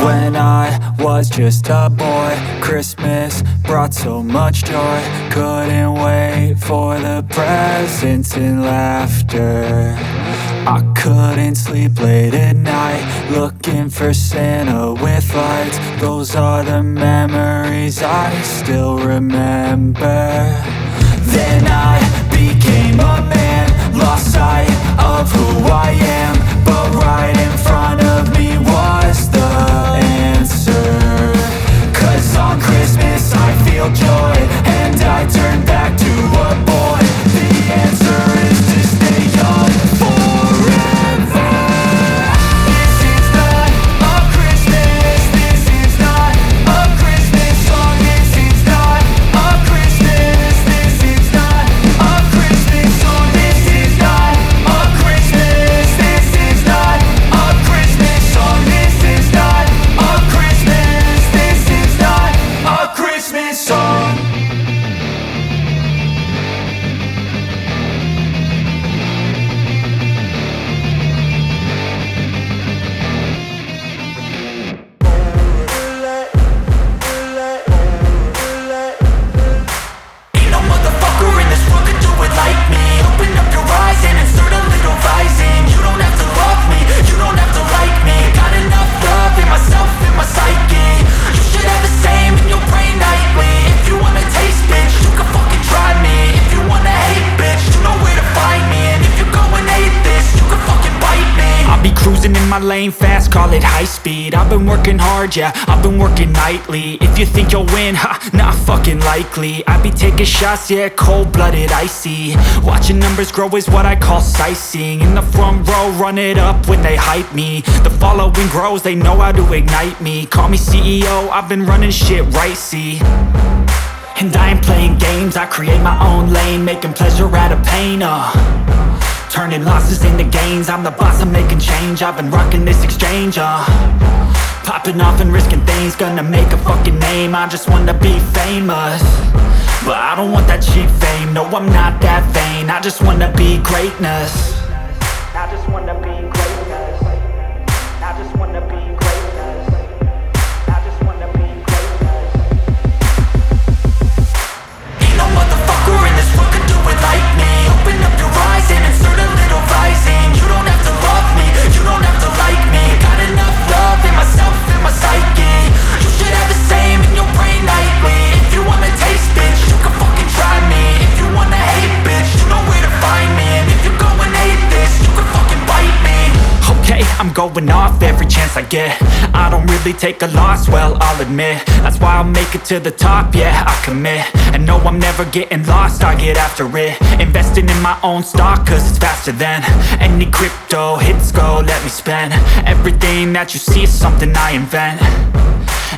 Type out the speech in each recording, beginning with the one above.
When I was just a boy, Christmas brought so much joy. Couldn't wait for the presents and laughter. I couldn't sleep late at night, looking for Santa with lights. Those are the memories I still remember. Then I became a man, lost sight of who I am. But right in front of me was the answer. 'Cause on Christmas I feel joy, and I turn back to a boy. The answer is to stay young forever. This is not a Christmas, this is not a Christmas song. This is not a Christmas, this is not a Christmas song. This is not a Christmas, this is not a Christmas song. This is not a Christmas, this is not a Christmas song. Ain't no motherfucker in this world could do it like me. Open up your eyes and insert a little rising. You don't have to love me, you don't have to like me. Got enough love in myself, in my psyche. You should have the same in your brain nightly. If you wanna taste, bitch, you can fucking try me. If you wanna hate, bitch, you know where to find me. And if you go and hate this, you can fucking bite me. I'll be cruising in my lane fast, call it high speed. I've been working hard, yeah, I've been working nightly. If you think you'll win, ha, not fucking likely. I be taking shots, yeah, cold-blooded, icy. Watching numbers grow is what I call sightseeing. In the front row, run it up when they hype me. The following grows, they know how to ignite me. Call me CEO, I've been running shit right, see. And I ain't playing games, I create my own lane, making pleasure out of pain, turning losses into gains. I'm the boss, I'm making change. I've been rocking this exchange, popping off and risking things. Gonna make a fucking name, I just wanna be famous. But I don't want that cheap fame, no I'm not that vain. I just wanna be greatness. I just wanna be greatness. I just wanna be greatness. I just wanna be greatness. Ain't no motherfucker in this world could do it like me. Open up your eyes and insert a little rising. You don't have to love me, you don't have to like me. Got enough love in myself, in my psyche. You should have the same in your brain nightly. If you wanna taste, bitch, you can fucking try me. If you wanna hate, bitch, you know where to find me. And if you go and hate this, you can fucking bite me. Okay, I'm going off every chance I get. I don't really take a loss, well, I'll admit. That's why I'll make it to the top, yeah, I commit. And no, I'm never getting lost, I get after it. Investing in my own stock, cause it's faster than any crypto hits go, let me spend. Everything that you see is something I invent.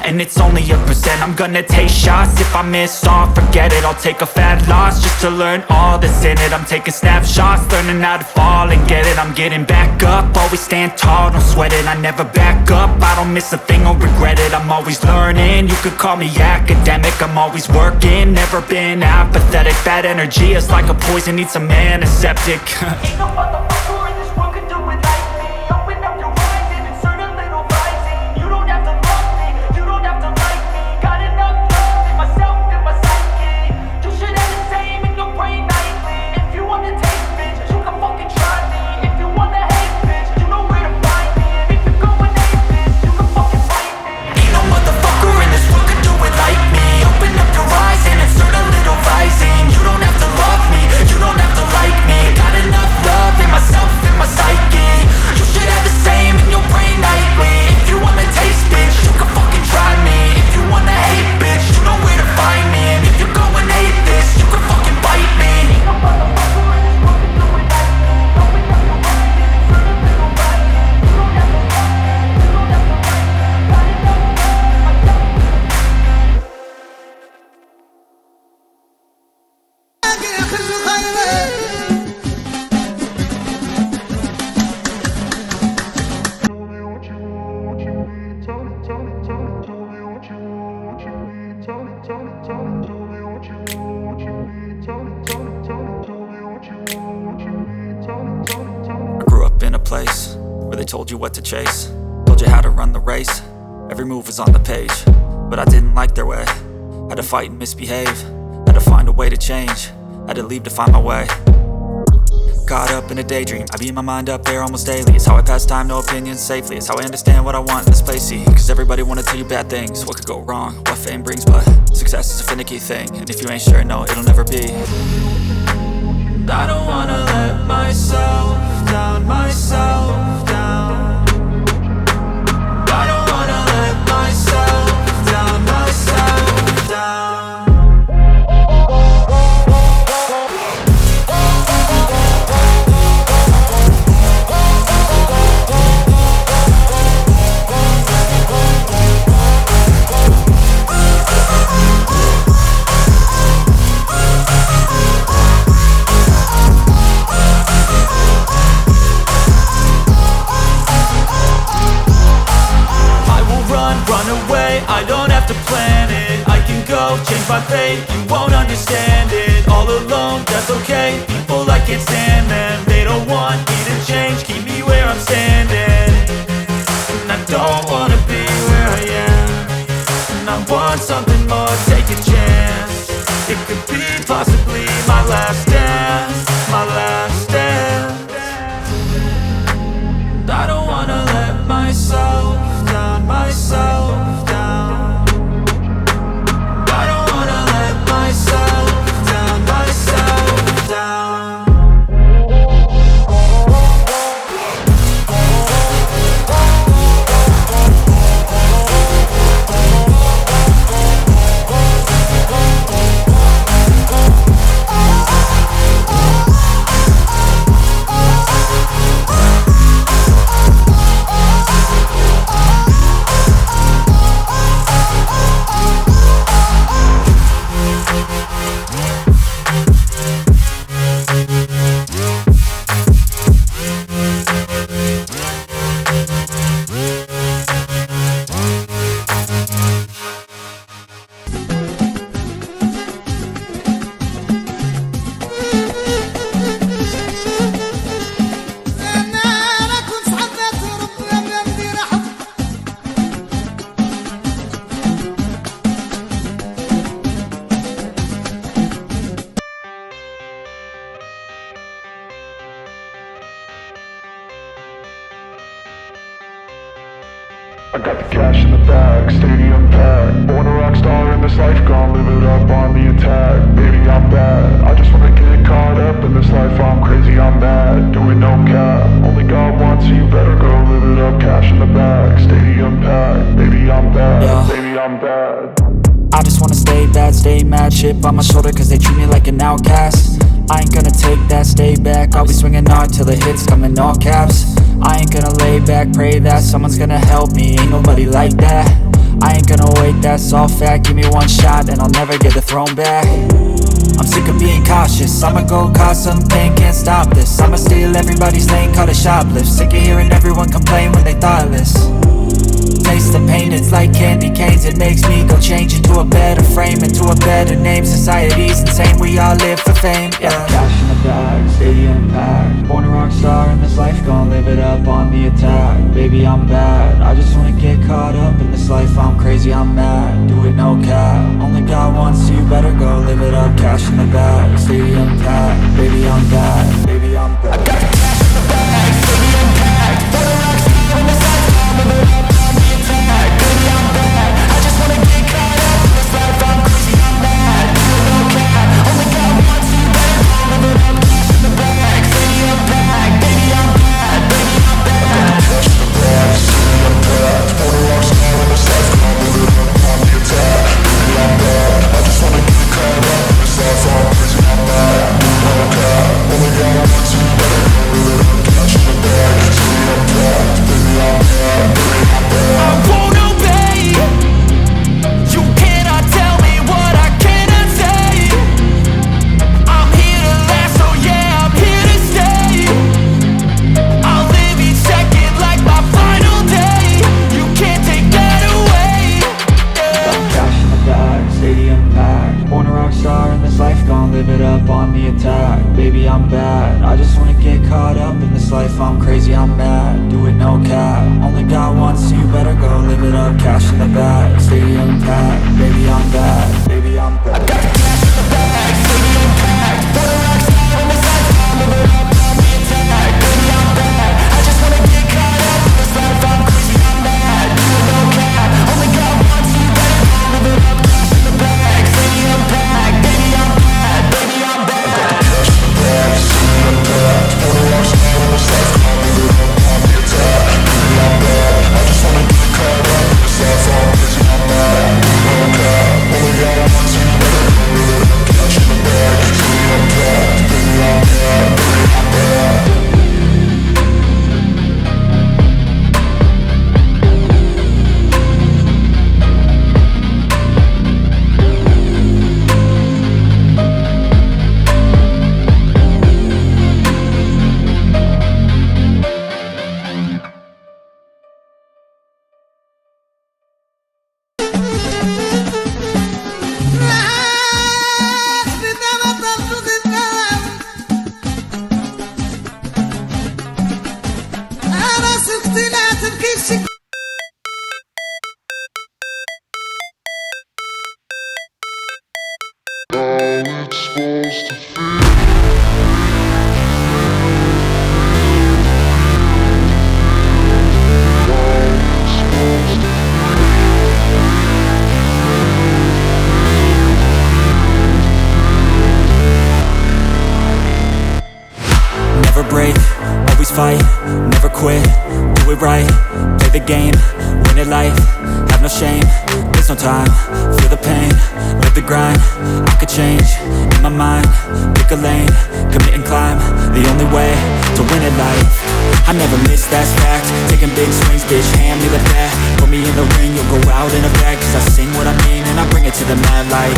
And it's only a percent. I'm gonna take shots. If I miss all, forget it. I'll take a fat loss just to learn all that's in it. I'm taking snapshots, learning how to fall and get it. I'm getting back up, always stand tall, don't sweat it. I never back up, I don't miss a thing or regret it. I'm always learning, you could call me academic. I'm always working, never been apathetic. Bad energy is like a poison, needs some antiseptic. Ain't no motherfucker in this world could do it like me. Open up your eyes and insert a little rising. You don't have to love me, you don't have to like me. Got enough love in myself, in my psyche. You should have the same in your brain nightly. If you wanna taste, bitch, you can fucking try me. If you wanna hate, bitch, you know where to find me. And if you go and hate this, you can fucking fight me. Ain't no motherfucker in this world could do it like me. Open up your eyes and insert a little rising. You don't have to love me, you don't have to like me. Got enough love in myself, in my psyche. You should have the same in your brain nightly. If you wanna taste, bitch, you can fucking try me. If you wanna hate, bitch, you know where to find me. And if you go and hate this, you can fucking bite me. Ain't no motherfucker in this world could do it like me. Open up your eyes and insert a little rising. You don't have to love me, you don't have to like me. Got enough love in myself. I grew up in a place where they told you what to chase, told you how to run the race. every move was on the page. But I didn't like their way. Had to fight and misbehave. Had to find a way to change. Had to leave to find my way. Caught up in a daydream, I beat my mind up there almost daily. It's how I pass time, no opinions safely. It's how I understand what I want in this place, see. Cause everybody wanna tell you bad things. What could go wrong, what fame brings, but success is a finicky thing. And if you ain't sure, no, it'll never be. I don't wanna let myself down, myself down. I don't wanna let myself down, myself down. I don't have to plan it, I can go change my fate. You won't understand it, all alone, that's okay. People, I can't stand them, they don't want me to change. Keep me where I'm standing, and I don't wanna be where I am. And I want something more, take a chance. It could be possibly my last dance, my last dance. I don't wanna let myself down, myself down. I got the cash in the bag, stadium packed. Born a rock star in this life, gon' live it up on the attack. Baby, I'm bad, I just wanna get caught up in this life. I'm crazy, I'm mad, doing no cap. Only God wants, so you better go live it up. Cash in the bag, stadium packed. Baby, I'm bad, baby, I'm bad. I just wanna stay bad, stay mad. Chip on my shoulder cause they treat me like an outcast. I ain't gonna take that, stay back. I'll be swinging hard till the hits come in all caps. I ain't gonna lay back, pray that someone's gonna help me. Ain't nobody like that. I ain't gonna wait, that's all fact. Give me one shot and I'll never get the throne back. I'm sick of being cautious, I'ma go cause something, can't stop this. I'ma steal everybody's lane, call it shoplift. Sick of hearing everyone complain when they thoughtless. Taste the pain, it's like candy canes. It makes me go change into a better frame, into a better name. Society's insane, we all live for fame, yeah. Cash in the bag, stadium packed. Born a rock star in this life, gon' live it up on the attack. Baby, I'm bad, I just wanna get caught up in this life. I'm crazy, I'm mad, do it no cap. Only God wants, so you better go live it up. Cash in the bag, stadium packed. Baby, I'm bad, baby, I'm bad. I got the cash in the bag, stadium packed. Born a rock star in this life, gon' live it up. Baby, I'm bad, I just wanna get caught up in this life. I'm crazy, I'm mad, do it no cap. Only God wants, so you better go live it up. Cash in the bag, stadium packed. Baby, I'm bad, baby, I'm bad. Cash in the bag, stadium packed. Born a rock star in this life, gon' live it up on the attack. Baby, I'm bad, I just wanna get caught up in this life. I'm crazy, I'm mad, do it no cap. Only God wants, so you better go up, cash in the bag, stadium packed, baby I'm back, baby I'm back. I got the cash in the bag, stadium packed, born a rock star in this lifetime, live it up, on the attack, baby I'm back. I just wanna get caught up in this life, I'm crazy, I'm mad, no cap, only got one, so you better go, live it up, cash in the bag, stadium packed, baby I'm back, baby I'm back. I got the cash in the bag, stadium packed, born a rock star in this lifetime, live it up, on the attack, baby I'm back. I just wanna get caught up in this life, I'm crazy, I'm mad, no cap, only got one, so you better go, live it up, cash in the bag, stadium packed, baby I'm back, baby I'm back. Fight, never quit, do it right, play the game, win it life, have no shame, there's no time, feel the pain, live the grind, I could change, in my mind, pick a lane, commit and climb, the only way to win at life. I never miss, that's fact, taking big swings, bitch, hand me the bat, put me in the ring, you'll go out in a bag, cause I sing what I mean and I bring it to the mad light.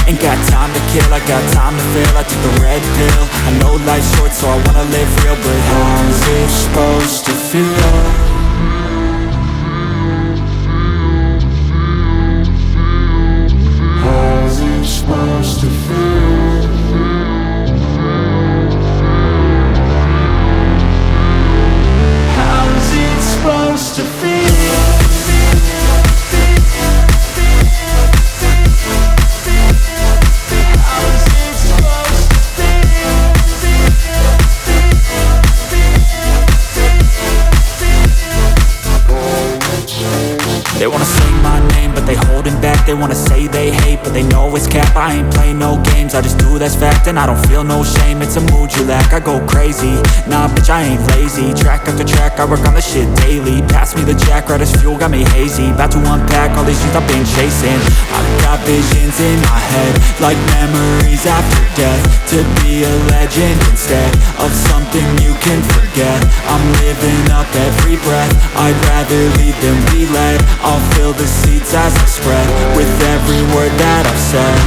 Ain't got time to kill, I got time to feel, I took the red pill, I know life's short so I wanna live real, but how's it supposed to feel? How's it supposed to feel? How's it supposed to feel? They wanna say my name, but they holding back. They wanna say they hate, but they know it's cap. I ain't play no games, I just do, that's fact. And I don't feel no shame, it's a mood you lack. I go crazy, nah bitch I ain't lazy. Track after track, I work on this shit daily. Pass me the jack, right as fuel, got me hazy. About to unpack all these things I've been chasing. I've got visions in my head, like memories after death. To be a legend instead of something you can forget. I'm living up every breath, I'd rather lead than be led. I'll fill the seats as I spread with every word that I've said.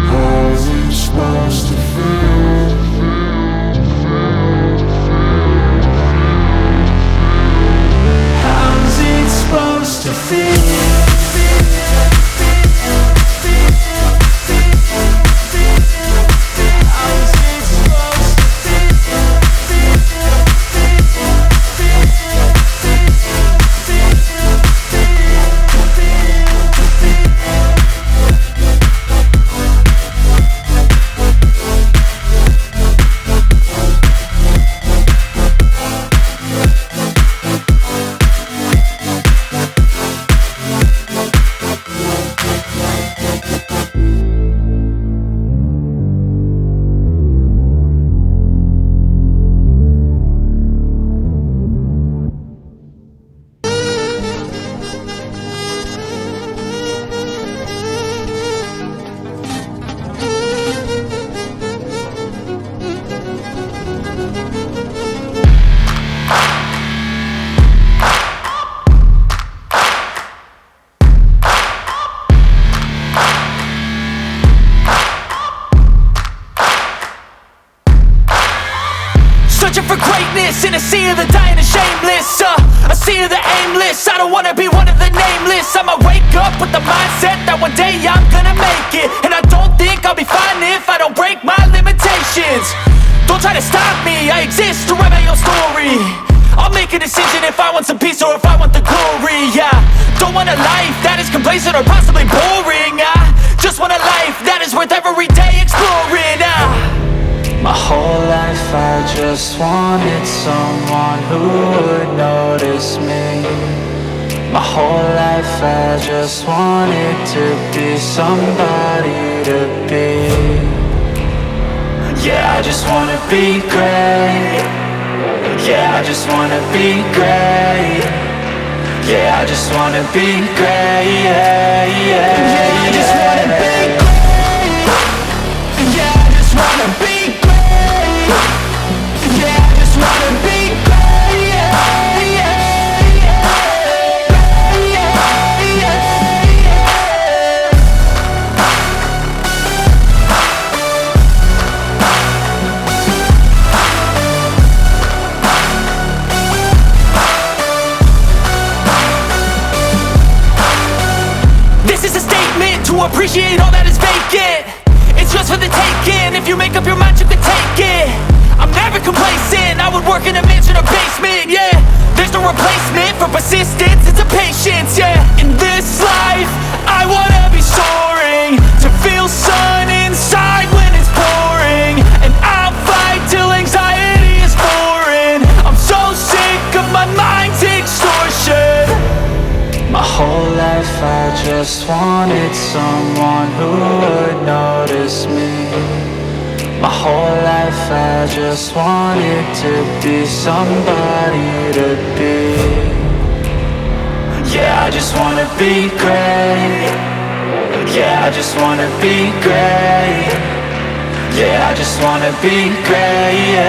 How's it supposed to feel? How's it supposed to feel? Searching for greatness in a sea of the dying and shameless, a sea of the aimless. I don't wanna be one of the nameless. I'ma wake up with the mindset that one day I'm gonna make it. And I don't think I'll be fine if I don't break my limitations. Don't try to stop me, I exist to write my own story. I'll make a decision if I want some peace or if I want the glory, yeah. Don't want a life that is complacent or possibly boring, I just want a life that is worth every day exploring, My whole life I just wanted someone who would notice me. My whole life I just wanted to be somebody to be. Yeah, I just wanna be great. Yeah, I just wanna be great. Yeah, I just wanna be great. Yeah, yeah, yeah, I just wanna be great. Yeah, I just wanna be great. Yeah, I just wanna be great. Yeah, yeah, yeah, yeah, yeah. This is a statement to appreciate all that is vacant. It's just for the taking. If you make up your mind, you can take it. I'm never complacent. I would work in a mansion or basement, yeah. There's no replacement for persistence, it's a patience, yeah. In this life, I wanna be soaring, to feel sun inside when it's pouring. And I'll fight till anxiety is foreign. I'm so sick of my mind's extortion. My whole life I just wanted someone who would notice me. My whole life I just wanted to be somebody to be. Yeah, I just wanna be great. Yeah, I just wanna be great. Yeah, I just wanna be great.